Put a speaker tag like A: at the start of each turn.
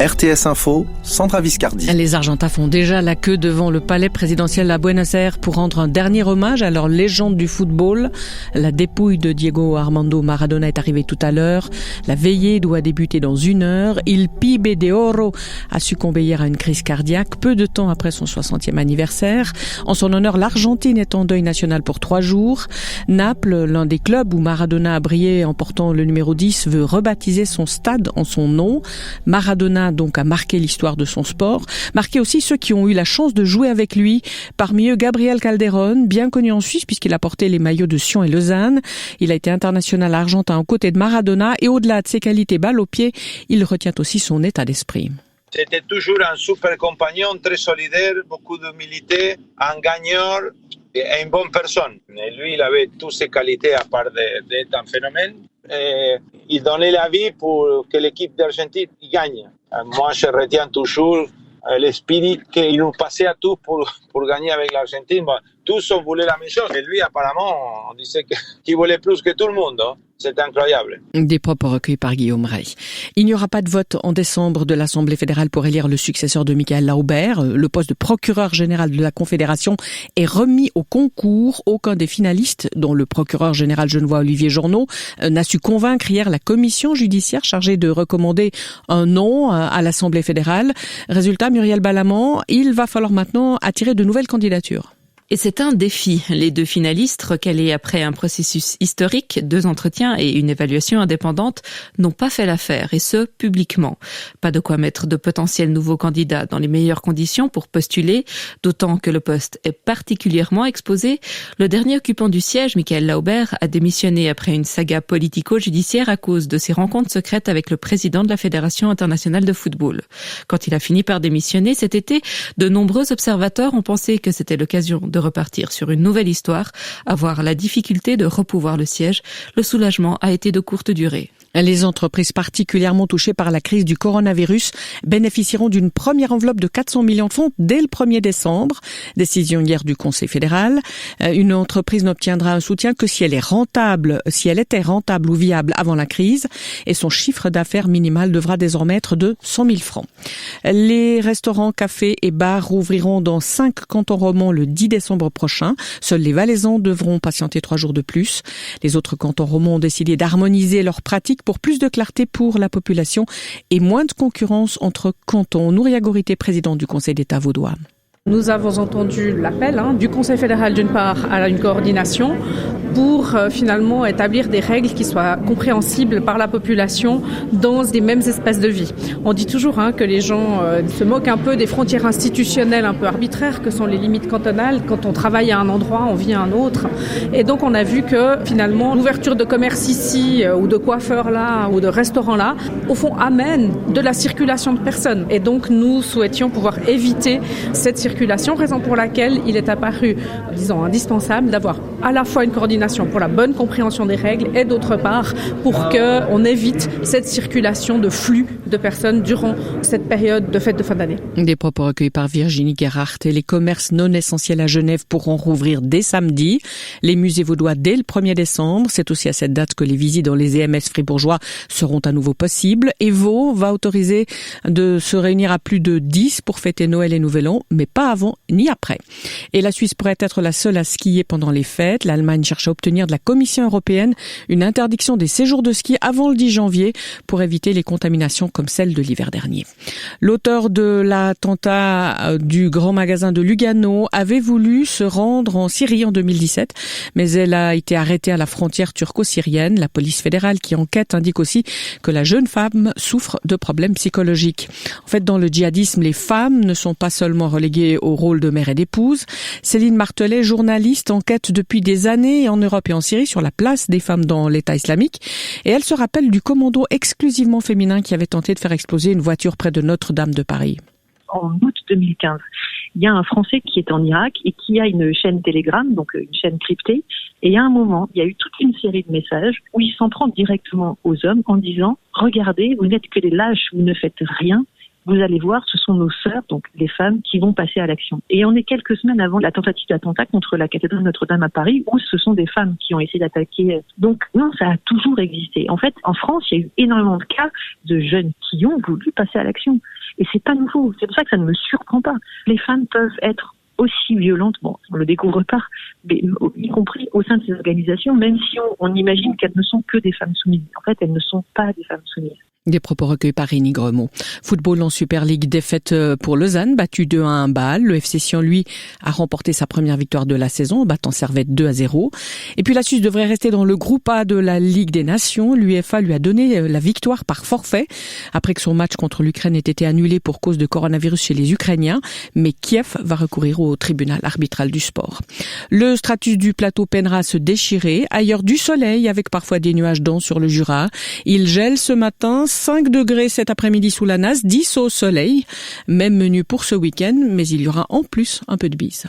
A: RTS Info, Sandra Viscardi.
B: Les Argentins font déjà la queue devant le palais présidentiel à Buenos Aires pour rendre un dernier hommage à leur légende du football. La dépouille de Diego Armando Maradona est arrivée tout à l'heure. La veillée doit débuter dans 1 heure. Il Pibe de Oro a succombé hier à une crise cardiaque, peu de temps après son 60e anniversaire. En son honneur, l'Argentine est en deuil national pour 3 jours. Naples, l'un des clubs où Maradona a brillé en portant le numéro 10, veut rebaptiser son stade en son nom. Maradona donc a marqué l'histoire de son sport, marqué aussi ceux qui ont eu la chance de jouer avec lui. Parmi eux, Gabriel Calderón, bien connu en Suisse puisqu'il a porté les maillots de Sion et Lausanne. Il a été international argentin aux côtés de Maradona et au-delà de ses qualités balle au pied, il retient aussi son état d'esprit.
C: C'était toujours un super compagnon, très solidaire, beaucoup d'humilité, un gagnant et une bonne personne. Et lui, il avait toutes ses qualités à part d'être un phénomène. Et il donnait la vie pour que l'équipe d'Argentine gagne. Moi, je retiens toujours l'esprit qu'il nous passait à tous pour gagner avec l'Argentine. Bon, tous on voulait la même chose. Et lui, apparemment, on disait qu'il voulait plus que tout le monde. Hein. C'est incroyable.
B: Des propos recueillis par Guillaume Rey. Il n'y aura pas de vote en décembre de l'Assemblée fédérale pour élire le successeur de Michael Lauber. Le poste de procureur général de la Confédération est remis au concours. Aucun des finalistes, dont le procureur général genevois Olivier Journeau, n'a su convaincre hier la commission judiciaire chargée de recommander un nom à l'Assemblée fédérale. Résultat, Muriel Balamand, il va falloir maintenant attirer de nouvelles candidatures.
D: Et c'est un défi. Les 2 finalistes, recalés après un processus historique, 2 entretiens et une évaluation indépendante, n'ont pas fait l'affaire, et ce, publiquement. Pas de quoi mettre de potentiels nouveaux candidats dans les meilleures conditions pour postuler, d'autant que le poste est particulièrement exposé. Le dernier occupant du siège, Michael Lauber, a démissionné après une saga politico-judiciaire à cause de ses rencontres secrètes avec le président de la Fédération internationale de football. Quand il a fini par démissionner cet été, de nombreux observateurs ont pensé que c'était l'occasion de repartir sur une nouvelle histoire, avoir la difficulté de repouvoir le siège. Le soulagement a été de courte durée.
B: Les entreprises particulièrement touchées par la crise du coronavirus bénéficieront d'une première enveloppe de 400 millions de fonds dès le 1er décembre. Décision hier du Conseil fédéral. Une entreprise n'obtiendra un soutien que si elle était rentable ou viable avant la crise, et son chiffre d'affaires minimal devra désormais être de 100 000 francs. Les restaurants, cafés et bars rouvriront dans 5 cantons romans le 10 décembre prochain. Seuls les Valaisans devront patienter 3 jours de plus. Les autres cantons romans ont décidé d'harmoniser leurs pratiques pour plus de clarté pour la population et moins de concurrence entre cantons. Nouria Gorité, présidente du Conseil d'État vaudois.
E: Nous avons entendu l'appel du Conseil fédéral d'une part à une coordination pour finalement établir des règles qui soient compréhensibles par la population dans les mêmes espaces de vie. On dit toujours que les gens se moquent un peu des frontières institutionnelles un peu arbitraires que sont les limites cantonales. Quand on travaille à un endroit, on vit à un autre. Et donc on a vu que finalement l'ouverture de commerce ici ou de coiffeurs là ou de restaurants là, au fond amène de la circulation de personnes. Et donc nous souhaitions pouvoir éviter cette circulation, raison pour laquelle il est apparu, indispensable d'avoir à la fois une coordination pour la bonne compréhension des règles et d'autre part pour qu'on évite cette circulation de flux de personnes durant cette période de fête de fin d'année.
B: Des propos recueillis par Virginie Gerhardt. Et les commerces non essentiels à Genève pourront rouvrir dès samedi. Les musées vaudois dès le 1er décembre. C'est aussi à cette date que les visites dans les EMS fribourgeois seront à nouveau possibles. Et Vaud va autoriser de se réunir à plus de 10 pour fêter Noël et Nouvel An, mais pas avant ni après. Et la Suisse pourrait être la seule à skier pendant les fêtes. L'Allemagne cherche à obtenir de la Commission européenne une interdiction des séjours de ski avant le 10 janvier pour éviter les contaminations comme celle de l'hiver dernier. L'auteur de l'attentat du grand magasin de Lugano avait voulu se rendre en Syrie en 2017, mais elle a été arrêtée à la frontière turco-syrienne. La police fédérale qui enquête indique aussi que la jeune femme souffre de problèmes psychologiques. En fait, dans le djihadisme, les femmes ne sont pas seulement reléguées au rôle de mère et d'épouse. Céline Martelet, journaliste, enquête depuis des années en Europe et en Syrie sur la place des femmes dans l'État islamique. Et elle se rappelle du commando exclusivement féminin qui avait tenté de faire exploser une voiture près de Notre-Dame de Paris.
F: En août 2015, il y a un Français qui est en Irak et qui a une chaîne Telegram, donc une chaîne cryptée. Et à un moment, il y a eu toute une série de messages où il s'en prend directement aux hommes en disant « Regardez, vous n'êtes que des lâches, vous ne faites rien. vous allez voir, ce sont nos sœurs, donc les femmes, qui vont passer à l'action. Et on est quelques semaines avant la tentative d'attentat contre la cathédrale Notre-Dame à Paris, où ce sont des femmes qui ont essayé d'attaquer. Donc non, ça a toujours existé. En fait, en France, il y a eu énormément de cas de jeunes qui ont voulu passer à l'action. Et c'est pas nouveau. C'est pour ça que ça ne me surprend pas. Les femmes peuvent être aussi violentes, bon, on le découvre pas, mais y compris au sein de ces organisations, même si on imagine qu'elles ne sont que des femmes soumises. En fait, elles ne sont pas des femmes soumises.
B: Des propos recueillis par Rémi Gremont. Football en Super League, défaite pour Lausanne, battu 2-1 à Bâle. Le FC Sion, lui, a remporté sa première victoire de la saison en battant Servette 2-0. Et puis la Suisse devrait rester dans le groupe A de la Ligue des Nations. L'UEFA lui a donné la victoire par forfait après que son match contre l'Ukraine ait été annulé pour cause de coronavirus chez les Ukrainiens. Mais Kiev va recourir au tribunal arbitral du sport. Le stratus du plateau peinera à se déchirer. Ailleurs du soleil avec parfois des nuages denses sur le Jura. Il gèle ce matin. 5 degrés cet après-midi sous la Nasse, 10 au soleil. Même menu pour ce week-end, mais il y aura en plus un peu de bise.